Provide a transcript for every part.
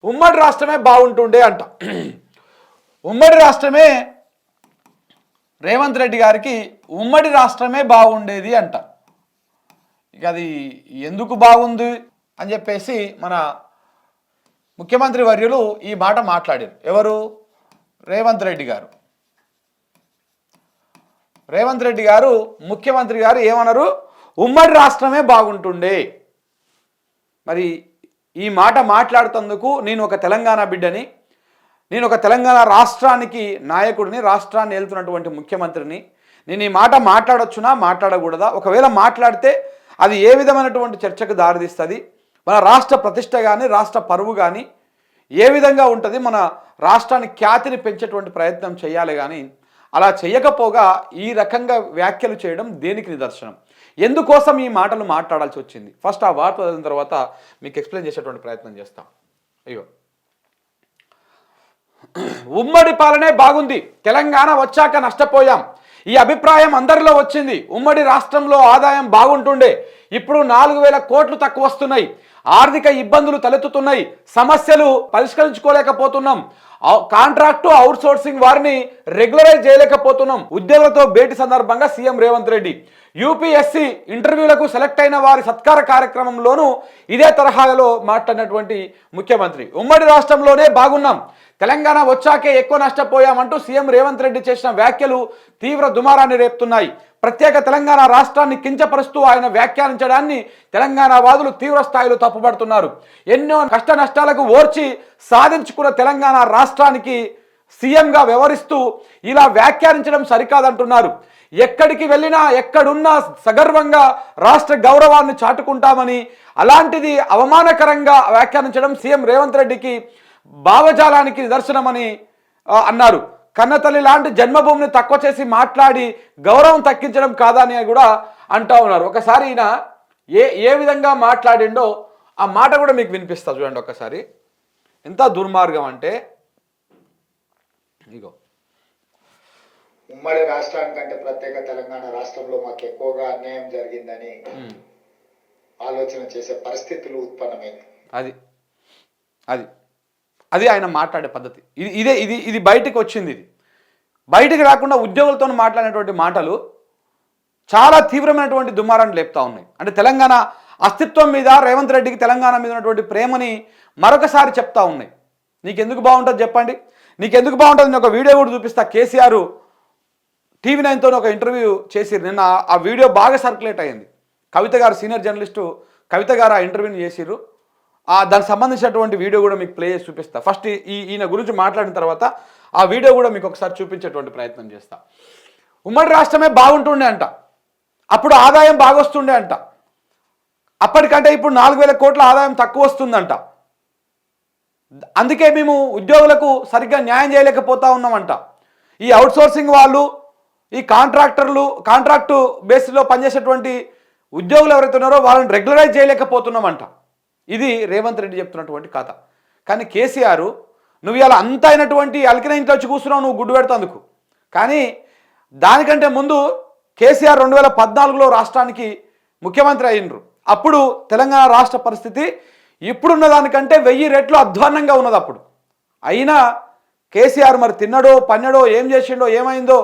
ఉమ్మడి రాష్ట్రమే బాగుంటుండే అంట. ఉమ్మడి రాష్ట్రమే రేవంత్ రెడ్డి గారికి ఉమ్మడి రాష్ట్రమే బాగుండేది అంట. ఇక అది ఎందుకు బాగుంది అని చెప్పేసి మన ముఖ్యమంత్రి వర్యులు ఈ మాట మాట్లాడారు. ఎవరు? రేవంత్ రెడ్డి గారు. రేవంత్ రెడ్డి గారు ముఖ్యమంత్రి గారు ఏమన్నారు? ఉమ్మడి రాష్ట్రమే బాగుంటుండే. మరి ఈ మాట మాట్లాడుతందుకు నేను ఒక తెలంగాణ బిడ్డని, నేను ఒక తెలంగాణ రాష్ట్రానికి నాయకుడిని, రాష్ట్రాన్ని ఏలుతున్నటువంటి ముఖ్యమంత్రిని, నేను ఈ మాట మాట్లాడొచ్చునా మాట్లాడకూడదా? ఒకవేళ మాట్లాడితే అది ఏ విధమైనటువంటి చర్చకు దారితీస్తుంది? మన రాష్ట్ర ప్రతిష్ట కానీ రాష్ట్ర పరువు కానీ ఏ విధంగా ఉంటుంది? మన రాష్ట్రానికి ఖ్యాతిని పెంచేటువంటి ప్రయత్నం చేయాలి. కానీ అలా చేయకపోగా ఈ రకంగా వ్యాఖ్యలు చేయడం దేనికి నిదర్శనం? ఎందుకోసం ఈ మాటలు మాట్లాడాల్సి వచ్చింది? ఫస్ట్ ఆ వార్త చదివిన తర్వాత మీకు ఎక్స్ప్లెయిన్ చేసేటువంటి ప్రయత్నం చేస్తాం. అయ్యో, ఉమ్మడి పాలనే బాగుంది, తెలంగాణ వచ్చాక నష్టపోయాం, ఈ అభిప్రాయం అందరిలో వచ్చింది. ఉమ్మడి రాష్ట్రంలో ఆదాయం బాగుంటుండే, ఇప్పుడు 4,000 కోట్లు తక్కువ వస్తున్నాయి, ఆర్థిక ఇబ్బందులు తలెత్తుతున్నాయి, సమస్యలు పరిష్కరించుకోలేకపోతున్నాం, కాంట్రాక్టు అవుట్సోర్సింగ్ వారిని రెగ్యులరైజ్ చేయలేకపోతున్నాం. ఉద్యోగులతో భేటీ సందర్భంగా సీఎం రేవంత్ రెడ్డి యూపీఎస్సీ ఇంటర్వ్యూలకు సెలెక్ట్ అయిన వారి సత్కార కార్యక్రమంలోనూ ఇదే తరహాలో మాట్లాడినటువంటి ముఖ్యమంత్రి ఉమ్మడి రాష్ట్రంలోనే బాగున్నాం, తెలంగాణ వచ్చాకే ఎక్కువ నష్టపోయామంటూ సీఎం రేవంత్ రెడ్డి చేసిన వ్యాఖ్యలు తీవ్ర దుమారాన్ని రేపుతున్నాయి. ప్రత్యేక తెలంగాణ రాష్ట్రాన్ని కించపరుస్తూ ఆయన వ్యాఖ్యానించడాన్ని తెలంగాణ వాదులు తీవ్ర స్థాయిలో తప్పుపడుతున్నారు. ఎన్నో కష్ట నష్టాలకు ఓర్చి సాధించుకున్న తెలంగాణ రాష్ట్రానికి సీఎంగా వ్యవహరిస్తూ ఇలా వ్యాఖ్యానించడం సరికాదంటున్నారు. ఎక్కడికి వెళ్ళినా ఎక్కడున్నా సగర్వంగా రాష్ట్ర గౌరవాన్ని చాటుకుంటామని, అలాంటిది అవమానకరంగా వ్యాఖ్యానించడం సీఎం రేవంత్ రెడ్డికి భావజాలానికి నిదర్శనమని అన్నారు. కన్నతల్లి లాంటి జన్మభూమిని తక్కువ చేసి మాట్లాడి గౌరవం తగ్గించడం కాదా అని కూడా అంటూ ఉన్నారు. ఒకసారి ఈయన ఏ విధంగా మాట్లాడిండో ఆ మాట కూడా మీకు వినిపిస్తా చూడండి ఒకసారి. ఎంత దుర్మార్గం అంటే, ఇగో, ఉమ్మడి రాష్ట్రానికంటే ప్రత్యేక తెలంగాణ రాష్ట్రంలో మాకు ఎక్కువగా అన్యాయం జరిగిందని ఆలోచన చేసే పరిస్థితులు ఉత్పన్నమైంది. అది అది అది ఆయన మాట్లాడే పద్ధతి. ఇది బయటికి వచ్చింది. ఇది బయటికి రాకుండా ఉద్యోగులతో మాట్లాడినటువంటి మాటలు చాలా తీవ్రమైనటువంటి దుమారాన్ని లేపుతా ఉన్నాయి. అంటే తెలంగాణ అస్తిత్వం మీద రేవంత్ రెడ్డికి తెలంగాణ మీద ఉన్నటువంటి ప్రేమని మరొకసారి చెప్తా ఉన్నాయి. నీకెందుకు బాగుంటుంది చెప్పండి? నీకెందుకు బాగుంటుంది? నేను ఒక వీడియో కూడా చూపిస్తా. కేసీఆర్ TV9తో ఒక ఇంటర్వ్యూ చేసిరు. నిన్న ఆ వీడియో బాగా సర్క్యులేట్ అయ్యింది. కవిత గారు, సీనియర్ జర్నలిస్టు కవిత గారు ఆ ఇంటర్వ్యూని చేసిర్రు. దానికి సంబంధించినటువంటి వీడియో కూడా మీకు ప్లే చేసి చూపిస్తా. ఫస్ట్ ఈయన గురించి మాట్లాడిన తర్వాత ఆ వీడియో కూడా మీకు ఒకసారి చూపించేటువంటి ప్రయత్నం చేస్తా. ఉమ్మడి రాష్ట్రమే బాగుంటుండే అంట, అప్పుడు ఆదాయం బాగా వస్తుండే అంట, అప్పటికంటే ఇప్పుడు 4,000 కోట్ల ఆదాయం తక్కువ వస్తుందంట, అందుకే మేము ఉద్యోగులకు సరిగ్గా న్యాయం చేయలేకపోతా ఉన్నామంట, ఈ అవుట్సోర్సింగ్ వాళ్ళు, ఈ కాంట్రాక్టు బేస్లో పనిచేసేటువంటి ఉద్యోగులు ఎవరైతే ఉన్నారో వాళ్ళని రెగ్యులరైజ్ చేయలేకపోతున్నామంట. ఇది రేవంత్ రెడ్డి చెప్తున్నటువంటి కథ. కానీ కేసీఆర్, నువ్వు ఇలా అంత అయినటువంటి అలికిన ఇంట్లో వచ్చి కూర్చున్నావు, నువ్వు గుడ్డు పెడతాందుకు. కానీ దానికంటే ముందు కేసీఆర్ 2014లో రాష్ట్రానికి ముఖ్యమంత్రి అయినరు. అప్పుడు తెలంగాణ రాష్ట్ర పరిస్థితి ఇప్పుడున్న దానికంటే 1000 రెట్లు అధ్వాన్నంగా ఉన్నది అప్పుడు. అయినా కేసీఆర్ మరి తిన్నడో పన్నడో ఏం చేసిండో ఏమైందో,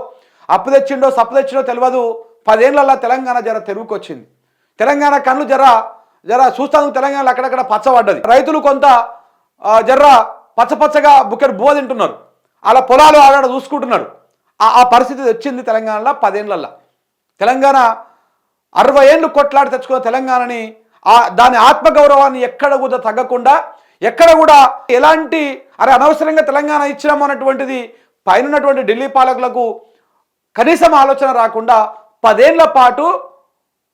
అప్పు తెచ్చిండో సప్పు తెచ్చిండో తెలియదు. 10 ఏళ్ళల్లో తెలంగాణ జర తెరువుకొచ్చింది. తెలంగాణ కళ్ళు జర చూస్తాను, తెలంగాణలో అక్కడక్కడ పచ్చబడ్డది. రైతులు కొంత జర్ర పచ్చగా బుక్కెడు బువ్వ తింటున్నారు, అలా పొలాలు ఆడ చూసుకుంటున్నారు. ఆ పరిస్థితి వచ్చింది తెలంగాణలో 10 ఏళ్ళల్లో. తెలంగాణ 60 ఏళ్ళు కొట్లాడి తెచ్చుకున్న తెలంగాణని, దాని ఆత్మగౌరవాన్ని ఎక్కడ కూడా తగ్గకుండా, ఎక్కడ కూడా ఎలాంటి అనవసరంగా తెలంగాణ ఇచ్చినాము అన్నటువంటిది పైనటువంటి ఢిల్లీ పాలకులకు కనీసం ఆలోచన రాకుండా 10 ఏళ్ల పాటు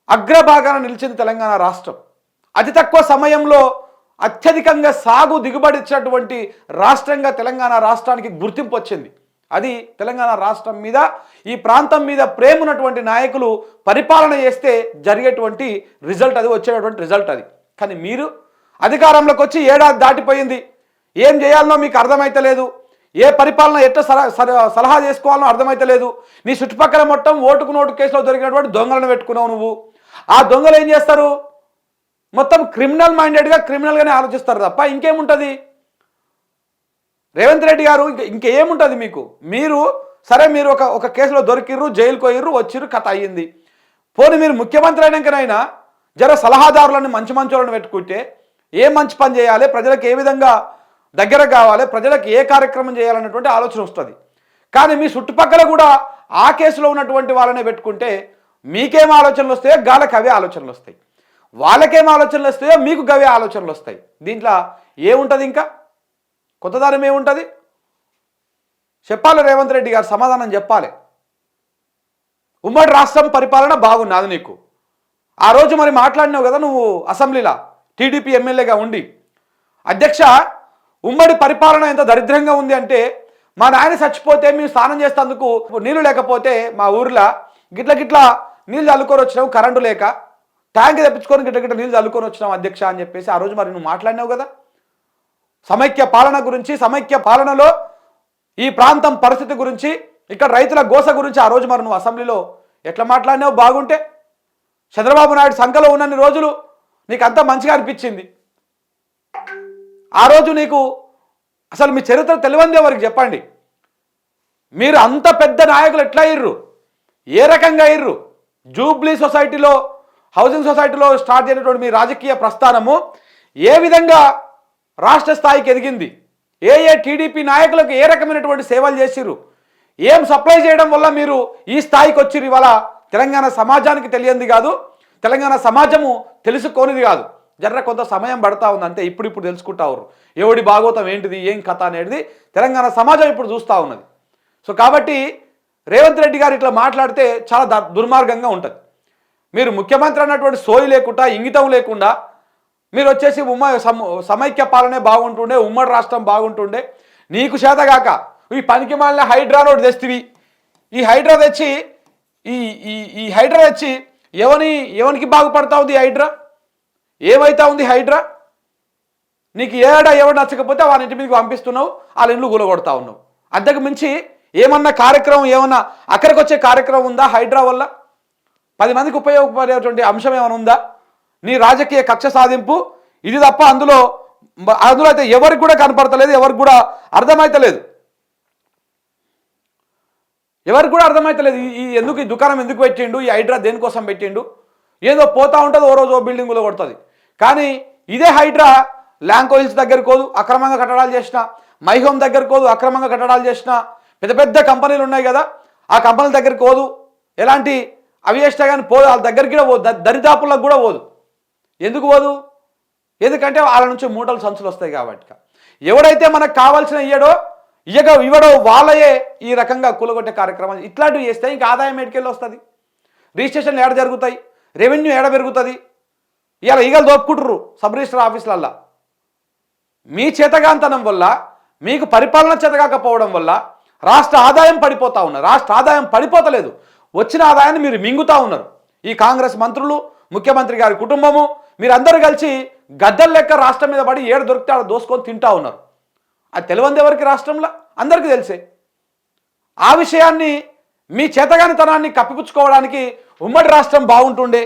అగ్రభాగాన నిలిచింది తెలంగాణ రాష్ట్రం. అతి తక్కువ సమయంలో అత్యధికంగా సాగు దిగుబడి ఇచ్చినటువంటి రాష్ట్రంగా తెలంగాణ రాష్ట్రానికి గుర్తింపు వచ్చింది. అది తెలంగాణ రాష్ట్రం మీద, ఈ ప్రాంతం మీద ప్రేమ ఉన్నటువంటి నాయకులు పరిపాలన చేస్తే జరిగేటువంటి రిజల్ట్, అది వచ్చేటువంటి రిజల్ట్ అది. కానీ మీరు అధికారంలోకి వచ్చి ఏడాది దాటిపోయింది, ఏం చేయాలనో మీకు అర్థమైతలేదు, ఏ పరిపాలన ఎట్లా సలహా చేసుకోవాలనో అర్థమైతలేదు. నీ చుట్టుపక్కల మొత్తం ఓటుకు నోటు కేసులో దొరికినటువంటి దొంగలను పెట్టుకున్నావు నువ్వు. ఆ దొంగలు ఏం చేస్తారు? మొత్తం క్రిమినల్ మైండెడ్గా క్రిమినల్గానే ఆలోచిస్తారు తప్ప ఇంకేముంటుంది. రేవంత్ రెడ్డి గారు ఇంకేముంటుంది మీకు? మీరు సరే మీరు ఒక కేసులో దొరికిర్రు, జైలుకు పోయిర్రు, వచ్చిర్రు, కథ అయ్యింది. పోనీ మీరు ముఖ్యమంత్రి అయినాకనైనా జర సలహాదారులను మంచి మంచోళ్ళని పెట్టుకుంటే ఏ మంచి పని చేయాలి, ప్రజలకు ఏ విధంగా దగ్గర కావాలి, ప్రజలకు ఏ కార్యక్రమం చేయాలన్నటువంటి ఆలోచన వస్తుంది. కానీ మీ చుట్టుపక్కల కూడా ఆ కేసులో ఉన్నటువంటి వాళ్ళనే పెట్టుకుంటే మీకేం ఆలోచనలు వస్తాయో గాలకు అవే ఆలోచనలు వస్తాయి, వాళ్ళకేం ఆలోచనలు వస్తాయో మీకు గవే ఆలోచనలు వస్తాయి. దీంట్లో ఏముంటుంది? ఇంకా కొత్తదానం ఏముంటుంది? చెప్పాలి రేవంత్ రెడ్డి గారు, సమాధానం చెప్పాలి. ఉమ్మడి రాష్ట్రం పరిపాలన బాగున్నది నీకు. ఆ రోజు మరి మాట్లాడినావు కదా నువ్వు అసెంబ్లీలో టీడీపీ ఎమ్మెల్యేగా ఉండి, అధ్యక్ష ఉమ్మడి పరిపాలన ఎంత దరిద్రంగా ఉంది అంటే, మా నాయన చచ్చిపోతే మేము స్నానం చేసేందుకు నీళ్లు లేకపోతే మా ఊర్లో గిట్ల నీళ్ళు చల్లుకొని వచ్చినావు, కరెంటు లేక ట్యాంక్ తెప్పించుకొని గిట్ల నీళ్ళు చల్లుకొని వచ్చినావు అధ్యక్ష అని చెప్పేసి ఆ రోజు మరి నువ్వు మాట్లాడినావు కదా. సమైక్య పాలన గురించి, సమైక్య పాలనలో ఈ ప్రాంతం పరిస్థితి గురించి, ఇక్కడ రైతుల గోస గురించి ఆ రోజు మరి నువ్వు అసెంబ్లీలో ఎట్లా మాట్లాడినావు? బాగుంటే చంద్రబాబు నాయుడు సంఖలో ఉన్నన్ని రోజులు నీకు అంతా మంచిగా అనిపించింది. ఆ రోజు నీకు అసలు మీ చరిత్ర తెలియందే వరకు చెప్పండి. మీరు అంత పెద్ద నాయకులు ఎట్లా అయ్యిర్రు, ఏ రకంగా అయ్యిర్రు? జూబ్లీ సొసైటీలో, హౌసింగ్ సొసైటీలో స్టార్ట్ అయినటువంటి మీ రాజకీయ ప్రస్థానము ఏ విధంగా రాష్ట్ర స్థాయికి ఎదిగింది? ఏ టీడీపీ నాయకులకు ఏ రకమైనటువంటి సేవలు చేసిర్రు? ఏం సప్లై చేయడం వల్ల మీరు ఈ స్థాయికి వచ్చిర్రు? ఇవాళ తెలంగాణ సమాజానికి తెలియంది కాదు, తెలంగాణ సమాజము తెలుసుకోనిది కాదు. జర్ర కొంత సమయం పడతా ఉంది అంతే. ఇప్పుడు తెలుసుకుంటారు ఎవడి భాగవతం ఏంటిది, ఏం కథ అనేది తెలంగాణ సమాజం ఇప్పుడు చూస్తూ ఉన్నది. సో కాబట్టి రేవంత్ రెడ్డి గారు ఇట్లా మాట్లాడితే చాలా దుర్మార్గంగా ఉంటుంది. మీరు ముఖ్యమంత్రి అన్నటువంటి సోయి లేకుండా, ఇంగితం లేకుండా మీరు వచ్చేసి సమైక్య పాలనే బాగుంటుండే, ఉమ్మడి రాష్ట్రం బాగుంటుండే, నీకు చేతగాక ఈ పనికి మాలిన హైడ్రా రోడ్ తెస్తివి. ఈ హైడ్రా తెచ్చి ఈ హైడ్రా తెచ్చి ఎవనికి బాగుపడతా ఉంది? హైడ్రా ఏమైతా ఉంది? హైడ్రా నీకు ఎవరు నచ్చకపోతే వాళ్ళ ఇంటి మీదకి పంపిస్తున్నావు, వాళ్ళ ఇండ్లు కూలగొడతా ఉన్నావు. అంతకు మించి ఏమన్నా కార్యక్రమం, ఏమన్నా అక్కడికి వచ్చే కార్యక్రమం ఉందా? హైడ్రా వల్ల 10 మందికి ఉపయోగపడేటువంటి అంశం ఏమైనా ఉందా? నీ రాజకీయ కక్ష సాధింపు ఇది తప్ప అందులో అయితే ఎవరికి కూడా కనపడతలేదు, ఎవరికి కూడా అర్థమైతలేదు, ఈ ఎందుకు ఈ దుకాణం ఎందుకు పెట్టిండు, ఈ హైడ్రా దేనికోసం పెట్టిండు? ఏదో పోతా ఉంటుంది, ఓ రోజు ఓ బిల్డింగులో కొడుతుంది. కానీ ఇదే హైడ్రా ల్యాంకో హిల్స్ దగ్గరికి పోదు, అక్రమంగా కట్టడాలు చేసిన, మైహోమ్ దగ్గరికి పోదు, అక్రమంగా కట్టడాలు చేసిన పెద్ద పెద్ద కంపెనీలు ఉన్నాయి కదా, ఆ కంపెనీల దగ్గరికి పోదు, ఎలాంటి అవి చేసినా కానీ పోదు, వాళ్ళ దగ్గరికి కూడా పోదు, దరిదాపులకు కూడా పోదు. ఎందుకు పోదు? ఎందుకంటే వాళ్ళ నుంచి మూటలు సంచులు వస్తాయి కాబట్టి. ఎవడైతే మనకు కావాల్సిన ఇవ్వడో వాళ్ళయే ఈ రకంగా కూలగొట్టే కార్యక్రమాలు ఇట్లాంటివి చేస్తే ఇంకా ఆదాయం ఎడికెళ్ళి వస్తుంది? రిజిస్ట్రేషన్లు ఏడ జరుగుతాయి? రెవెన్యూ ఏడ పెరుగుతుంది? ఇవాళ ఈగలు దోపుకుంటుర్రు సబ్ రిజిస్టర్ ఆఫీసులల్లా. మీ చేతగాంతనం వల్ల, మీకు పరిపాలన చేతగాకపోవడం వల్ల రాష్ట్ర ఆదాయం పడిపోతూ ఉన్నారు. రాష్ట్ర ఆదాయం పడిపోతలేదు, వచ్చిన ఆదాయాన్ని మీరు మింగుతూ ఉన్నారు. ఈ కాంగ్రెస్ మంత్రులు, ముఖ్యమంత్రి గారి కుటుంబము, మీరందరూ కలిసి గద్దెల లెక్క రాష్ట్రం మీద పడి ఏడు దొరికితే ఆడ దోసుకొని తింటా ఉన్నారు. అది తెలియంది ఎవరికి? రాష్ట్రంలో అందరికీ తెలిసే. ఆ విషయాన్ని మీ చేతగానితనాన్ని కప్పిపుచ్చుకోవడానికి ఉమ్మడి రాష్ట్రం బాగుంటుండే,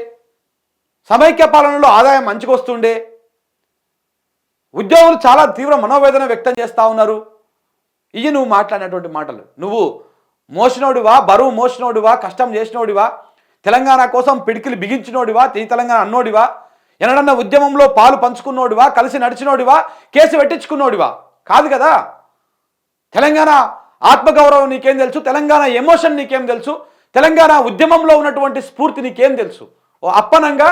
సమైక్య పాలనలో ఆదాయం మంచిగా వస్తుండే, ఉద్యోగులు చాలా తీవ్ర మనోవేదన వ్యక్తం చేస్తూ ఉన్నారు. ఇవి నువ్వు మాట్లాడినటువంటి మాటలు. నువ్వు మోసినోడివా, బరువు మోసినోడివా, కష్టం చేసినోడివా, తెలంగాణ కోసం పిడికిలు బిగించినోడివా, తెలంగాణ అన్నోడివా, ఎన్నడన్న ఉద్యమంలో పాలు పంచుకున్నోడివా, కలిసి నడిచినోడివా, కేసు పెట్టించుకున్నోడివా కాదు కదా. తెలంగాణ ఆత్మగౌరవం నీకేం తెలుసు? తెలంగాణ ఎమోషన్ నీకేం తెలుసు? తెలంగాణ ఉద్యమంలో ఉన్నటువంటి స్ఫూర్తి నీకేం తెలుసు? ఓ అప్పనంగా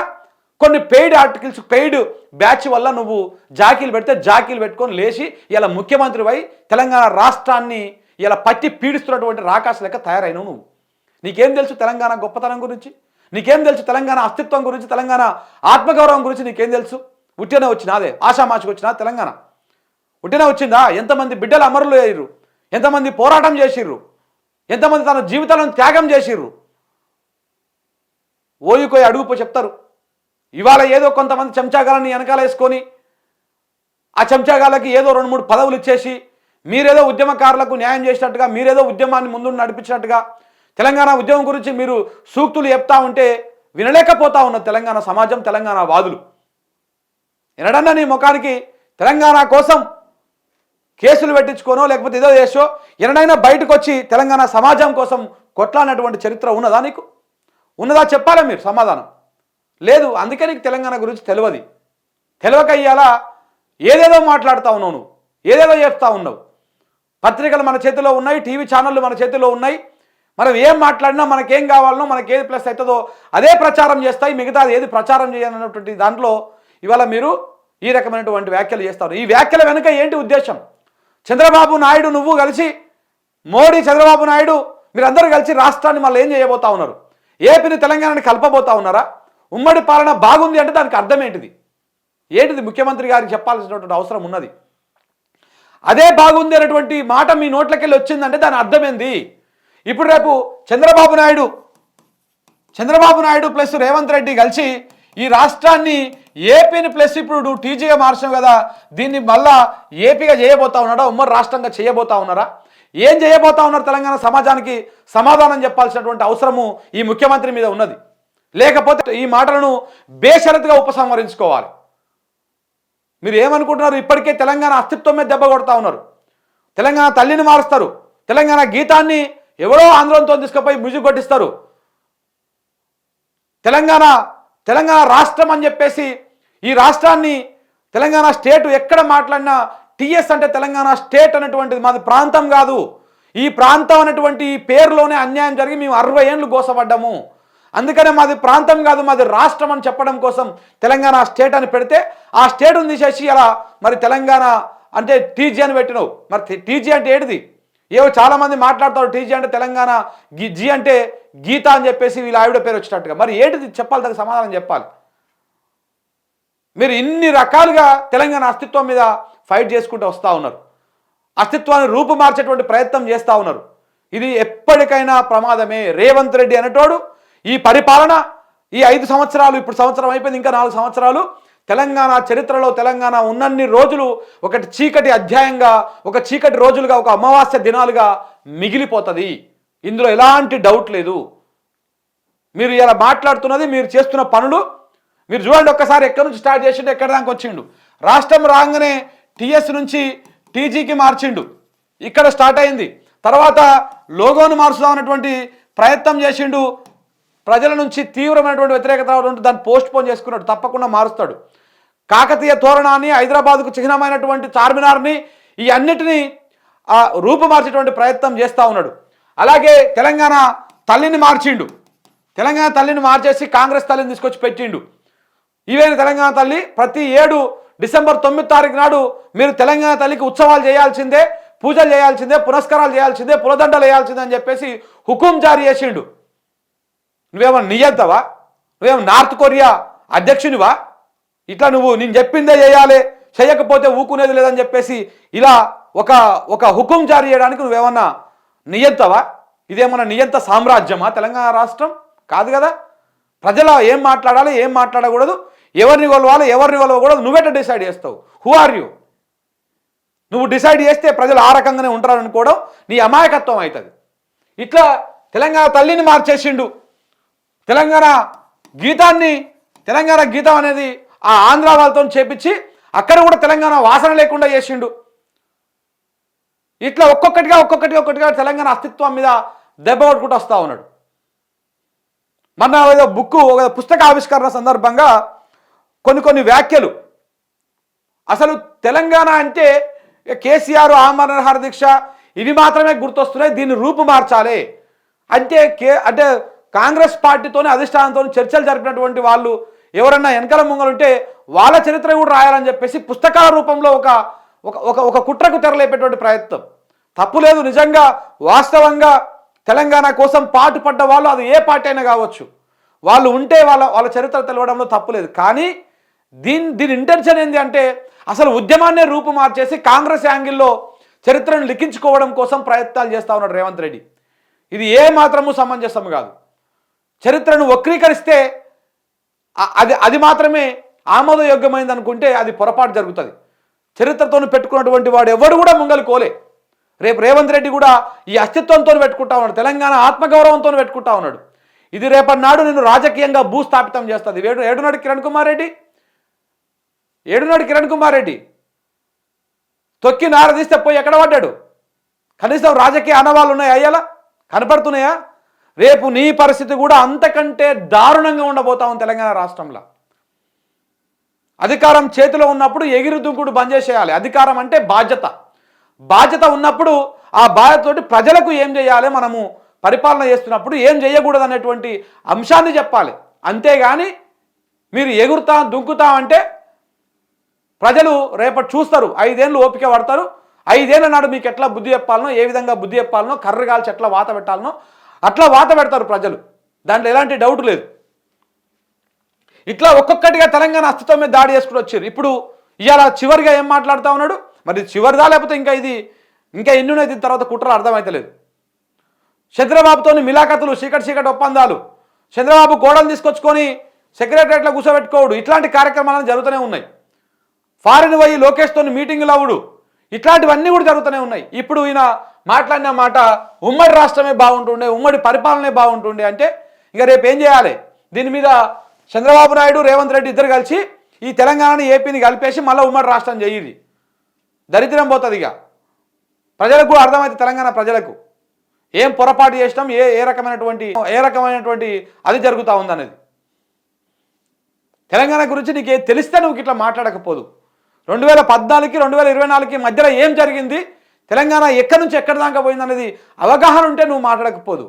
కొన్ని పెయిడ్ ఆర్టికల్స్, పెయిడ్ బ్యాచ్ వల్ల నువ్వు జాకీలు పెడితే జాకీలు పెట్టుకొని లేచి ఇలా ముఖ్యమంత్రివై తెలంగాణ రాష్ట్రాన్ని ఇలా పట్టి పీడిస్తున్నటువంటి రాకాశ లెక్క తయారైనవు నువ్వు. నీకేం తెలుసు తెలంగాణ గొప్పతనం గురించి? నీకేం తెలుసు తెలంగాణ అస్తిత్వం గురించి? తెలంగాణ ఆత్మగౌరవం గురించి నీకేం తెలుసు? ఉట్టినే వచ్చినా? అదే ఆషామాషికి వచ్చినా తెలంగాణ? ఉట్టినే వచ్చిందా? ఎంతమంది బిడ్డలు అమరులు అయ్యారు, ఎంతమంది పోరాటం చేసిర్రు, ఎంతమంది తన జీవితాలను త్యాగం చేసిర్రు. ఓయుకోయి అడుగుపో చెప్తారు. ఇవాళ ఏదో కొంతమంది చెంచాగాలని వెనకాల వేసుకొని ఆ చెంచాగాళ్ళకి ఏదో 2-3 పదవులు ఇచ్చేసి మీరేదో ఉద్యమకారులకు న్యాయం చేసినట్టుగా, మీరేదో ఉద్యమాన్ని ముందు నడిపించినట్టుగా, తెలంగాణ ఉద్యమం గురించి మీరు సూక్తులు చెప్తా ఉంటే వినలేకపోతా ఉన్న తెలంగాణ సమాజం, తెలంగాణ వాదులు. ఎనడన్నా నీ ముఖానికి తెలంగాణ కోసం కేసులు పెట్టించుకోనో లేకపోతే ఏదో చేసో ఎన్నడైనా బయటకు వచ్చి తెలంగాణ సమాజం కోసం కొట్లాడినటువంటి చరిత్ర ఉన్నదా నీకు? ఉన్నదా చెప్పాలా మీరు సమాధానం? లేదు. అందుకే నీకు తెలంగాణ గురించి తెలియక ఇయ్యాలా ఏదేదో మాట్లాడుతూ ఉన్నావు, నువ్వు ఏదేదో చేస్తూ ఉన్నావు. పత్రికలు మన చేతిలో ఉన్నాయి, టీవీ ఛానళ్ళు మన చేతిలో ఉన్నాయి. మనం ఏం మాట్లాడినా మనకేం కావాలనో మనకేది ప్లస్ అవుతుందో అదే ప్రచారం చేస్తాయి, మిగతాది ఏది ప్రచారం చేయాలన్నటువంటి దాంట్లో ఇవాళ మీరు ఈ రకమైనటువంటి వ్యాఖ్యలు చేస్తారు. ఈ వ్యాఖ్యల వెనుక ఏంటి ఉద్దేశం? చంద్రబాబు నాయుడు నువ్వు కలిసి, మోడీ చంద్రబాబు నాయుడు మీరందరూ కలిసి రాష్ట్రాన్ని మళ్ళీ ఏం చేయబోతా ఉన్నారు? ఏపీని తెలంగాణని కలపబోతా ఉన్నారా? ఉమ్మడి పాలన బాగుంది అంటే దానికి అర్థం ఏంటిది? ముఖ్యమంత్రి గారికి చెప్పాల్సినటువంటి అవసరం ఉన్నది. అదే బాగుంది అనేటువంటి మాట మీ నోట్లకెళ్ళి వచ్చిందంటే దాని అర్థం ఏంది? ఇప్పుడు రేపు చంద్రబాబు నాయుడు ప్లస్ రేవంత్ రెడ్డి కలిసి ఈ రాష్ట్రాన్ని ఏపీని ప్లస్ ఇప్పుడు నువ్వు టీజీగా మార్చావు కదా, దీన్ని మళ్ళా ఏపీగా చేయబోతా ఉన్నాడా? ఉమ్మడి రాష్ట్రంగా చేయబోతా ఉన్నారా? ఏం చేయబోతా ఉన్నారు? తెలంగాణ సమాజానికి సమాధానం చెప్పాల్సినటువంటి అవసరము ఈ ముఖ్యమంత్రి మీద ఉన్నది. లేకపోతే ఈ మాటలను బేషరతుగా ఉపసంహరించుకోవాలి. మీరు ఏమనుకుంటున్నారు? ఇప్పటికే తెలంగాణ అస్తిత్వం మీద దెబ్బ కొడతా ఉన్నారు. తెలంగాణ తల్లిని మారుస్తారు, తెలంగాణ గీతాన్ని ఎవరో ఆందోళనతో తీసుకుపోయి మ్యూజిక్ కొట్టిస్తారు. తెలంగాణ రాష్ట్రం అని చెప్పేసి ఈ రాష్ట్రాన్ని తెలంగాణ స్టేట్ ఎక్కడ మాట్లాడినా టీఎస్ అంటే తెలంగాణ స్టేట్ అనేటువంటిది మాది ప్రాంతం కాదు. ఈ ప్రాంతం అనేటువంటి ఈ పేరులోనే అన్యాయం జరిగి మేము 60 ఏళ్ళు గోసపడ్డాము. అందుకనే మాది ప్రాంతం కాదు, మాది రాష్ట్రం అని చెప్పడం కోసం తెలంగాణ స్టేట్ అని పెడితే ఆ స్టేట్ను తీసేసి అలా మరి తెలంగాణ అంటే టీజీ అని పెట్టినావు. మరి టీజీ అంటే ఏంటిది? ఏవో చాలామంది మాట్లాడతారు టీజీ అంటే తెలంగాణ, జీ అంటే గీత అని చెప్పేసి వీళ్ళ ఆవిడ పేరు వచ్చినట్టుగా. మరి ఏంటిది చెప్పాలి, దానికి సమాధానం చెప్పాలి. మీరు ఇన్ని రకాలుగా తెలంగాణ అస్తిత్వం మీద ఫైట్ చేసుకుంటూ వస్తూ ఉన్నారు, అస్తిత్వాన్ని రూపుమార్చేటువంటి ప్రయత్నం చేస్తూ ఉన్నారు. ఇది ఎప్పటికైనా ప్రమాదమే. రేవంత్ రెడ్డి అనేటోడు ఈ పరిపాలన ఈ 5 సంవత్సరాలు, ఇప్పుడు సంవత్సరం అయిపోయింది, ఇంకా 4 సంవత్సరాలు తెలంగాణ చరిత్రలో తెలంగాణ ఉన్నన్ని రోజులు ఒకటి చీకటి అధ్యాయంగా, ఒక చీకటి రోజులుగా, ఒక అమావాస్య దినాలుగా మిగిలిపోతుంది. ఇందులో ఎలాంటి డౌట్ లేదు. మీరు ఇలా మాట్లాడుతున్నది, మీరు చేస్తున్న పనులు మీరు చూడండి. ఒక్కసారి ఎక్కడి నుంచి స్టార్ట్ చేసిండు, ఎక్కడి దాకా వచ్చిండు. రాష్ట్రం రాగానే టీఎస్ నుంచి టీజీకి మార్చిండు, ఇక్కడ స్టార్ట్ అయింది. తర్వాత లోగోను మార్చుదామన్నటువంటి ప్రయత్నం చేసిండు. ప్రజల నుంచి తీవ్రమైనటువంటి వ్యతిరేకత రావడం, దాన్ని పోస్ట్ పోన్ చేసుకున్నాడు. తప్పకుండా మారుస్తాడు. కాకతీయ తోరణాన్ని, హైదరాబాద్కు చిహ్నమైనటువంటి చార్మినార్ని, ఈ అన్నిటినీ రూపుమార్చేటువంటి ప్రయత్నం చేస్తూ ఉన్నాడు. అలాగే తెలంగాణ తల్లిని మార్చిండు. తెలంగాణ తల్లిని మార్చేసి కాంగ్రెస్ తల్లిని తీసుకొచ్చి పెట్టిండు. ఈవెన తెలంగాణ తల్లి ప్రతి 7 డిసెంబర్ 9 తారీఖు నాడు మీరు తెలంగాణ తల్లికి ఉత్సవాలు చేయాల్సిందే, పూజలు చేయాల్సిందే, పునస్కారాలు చేయాల్సిందే, పులదండలు వేయాల్సిందే అని చెప్పేసి హుకుం జారీ చేసిండు. నువ్వేమో నియంతవా? నువ్వేమో నార్త్ కొరియా అధ్యక్షునివా? ఇట్లా నేను చెప్పిందే చేయాలి, చేయకపోతే ఊకునేది లేదని చెప్పేసి ఇలా ఒక హుకుం జారీ చేయడానికి నువ్వేమన్నా నియంతవా? ఇదేమన్నా నియంత సామ్రాజ్యమా తెలంగాణ రాష్ట్రం? కాదు కదా. ప్రజలు ఏం మాట్లాడాలి, ఏం మాట్లాడకూడదు, ఎవరిని కొలవాలి, ఎవరిని కొలవకూడదు నువ్వెట్లా డిసైడ్ చేస్తావు? Who are you? నువ్వు డిసైడ్ చేస్తే ప్రజలు ఆ రకంగానే ఉంటారనుకోవడం నీ అమాయకత్వం అవుతుంది. ఇట్లా తెలంగాణ తల్లిని మార్చేసిండు. తెలంగాణ గీతం అనేది ఆ ఆంధ్ర వాళ్ళతో చేపించి అక్కడ కూడా తెలంగాణ వాసన లేకుండా చేసిండు. ఇట్లా ఒక్కొక్కటిగా తెలంగాణ అస్తిత్వం మీద దెబ్బ కొట్టుకుంటూ వస్తూ ఉన్నాడు. మొన్న ఏదో పుస్తక ఆవిష్కరణ సందర్భంగా కొన్ని వ్యాఖ్యలు, అసలు తెలంగాణ అంటే కేసీఆర్ ఆమరణ దీక్ష ఇవి మాత్రమే గుర్తొస్తున్నాయి, దీన్ని రూపు మార్చాలి అంటే కాంగ్రెస్ పార్టీతోనే అధిష్టానంతో చర్చలు జరిపినటువంటి వాళ్ళు ఎవరన్నా వెనకాల ముంగలుంటే వాళ్ళ చరిత్ర కూడా రాయాలని చెప్పేసి పుస్తకాల రూపంలో ఒక కుట్రకు తెరలేపేటువంటి ప్రయత్నం. తప్పు లేదు. నిజంగా వాస్తవంగా తెలంగాణ కోసం పాటుపడ్డ వాళ్ళు, అది ఏ పార్టీ అయినా కావచ్చు, వాళ్ళు ఉంటే వాళ్ళ చరిత్ర తెలవడంలో తప్పు లేదు. కానీ దీని ఇంటెన్షన్ ఏంటి అంటే అసలు ఉద్యమాన్నే రూపు మార్చేసి కాంగ్రెస్ యాంగిల్లో చరిత్రను లిఖించుకోవడం కోసం ప్రయత్నాలు చేస్తూ ఉన్నాడు రేవంత్ రెడ్డి. ఇది ఏ మాత్రము సమంజసం కాదు. చరిత్రను వక్రీకరిస్తే అది మాత్రమే ఆమోదయోగ్యమైంది అనుకుంటే అది పొరపాటు జరుగుతుంది. చరిత్రతో పెట్టుకున్నటువంటి వాడు ఎవడు కూడా ముంగలు కోలే. రేపు రేవంత్ రెడ్డి కూడా ఈ అస్తిత్వంతో పెట్టుకుంటా ఉన్నాడు, తెలంగాణ ఆత్మగౌరవంతో పెట్టుకుంటా ఉన్నాడు. ఇది రేపటి నాడు నేను రాజకీయంగా భూస్థాపితం చేస్తుంది. ఏడునాడు కిరణ్ కుమార్ రెడ్డి తొక్కి నారదీస్తే పోయి ఎక్కడ పడ్డాడు? కనీసం రాజకీయ ఆనవాళ్ళు ఉన్నాయి అయ్యాలా? కనపడుతున్నాయా? రేపు నీ పరిస్థితి కూడా అంతకంటే దారుణంగా ఉండబోతా ఉంది తెలంగాణ రాష్ట్రంలో. అధికారం చేతిలో ఉన్నప్పుడు ఎగిరి దుంకుడు బంద్ చేసేయాలి. అధికారం అంటే బాధ్యత. బాధ్యత ఉన్నప్పుడు ఆ బాధ్యతతోటి ప్రజలకు ఏం చేయాలి, మనము పరిపాలన చేస్తున్నప్పుడు ఏం చేయకూడదు అనేటువంటి అంశాన్ని చెప్పాలి. అంతేగాని మీరు ఎగురుతా దుంకుతా అంటే ప్రజలు రేపటి చూస్తారు. 5 ఏళ్ళు ఓపిక పడతారు. 5 ఏళ్ళ నాడు మీకు ఎట్లా బుద్ధి చెప్పాలనో, ఏ విధంగా బుద్ధి చెప్పాలనో, కర్రగాల్చి ఎట్లా వాత పెట్టాలనో అట్లా వాత పెడతారు ప్రజలు. దాంట్లో ఎలాంటి డౌట్ లేదు. ఇట్లా ఒక్కొక్కటిగా తెలంగాణ అస్తిత్వం మీద దాడి చేసుకుని వచ్చారు. ఇప్పుడు ఇవాళ చివరిగా ఏం మాట్లాడుతూ ఉన్నాడు? మరి చివరిదా లేకపోతే ఇంకా ఎన్నున్నాయి దీని తర్వాత కుట్రలు అర్థమవుతలేదు. చంద్రబాబుతో మిలాఖతులు, చీకటి ఒప్పందాలు, చంద్రబాబు గోడలు తీసుకొచ్చుకొని సెక్రటరియట్లో కూర్చోబెట్టుకోవడు, ఇట్లాంటి కార్యక్రమాలు జరుగుతూనే ఉన్నాయి. ఫారిన్ పోయి లోకేష్తో మీటింగులు అవ్వడు, ఇట్లాంటివన్నీ కూడా జరుగుతూనే ఉన్నాయి. ఇప్పుడు ఈయన మాట్లాడిన మాట ఉమ్మడి రాష్ట్రమే బాగుంటుండే, ఉమ్మడి పరిపాలనే బాగుంటుండే అంటే ఇక రేపు ఏం చేయాలి? దీని మీద చంద్రబాబు నాయుడు, రేవంత్ రెడ్డి ఇద్దరు కలిసి ఈ తెలంగాణని, ఏపీని కలిపేసి మళ్ళీ ఉమ్మడి రాష్ట్రం చేయాలి. దరిద్రం పోతుంది. ఇక ప్రజలకు కూడా అర్థమైతే తెలంగాణ ప్రజలకు ఏం పొరపాటు చేసినాం, ఏ రకమైనటువంటి అది జరుగుతూ ఉందనేది. తెలంగాణ గురించి నీకు తెలిస్తే నువ్వు ఇట్లా మాట్లాడకపోదు. 2014కి 2024కి మధ్యలో ఏం జరిగింది, తెలంగాణ ఎక్కడి నుంచి ఎక్కడి దాకా పోయిందనేది అవగాహన ఉంటే నువ్వు మాట్లాడకపోదు.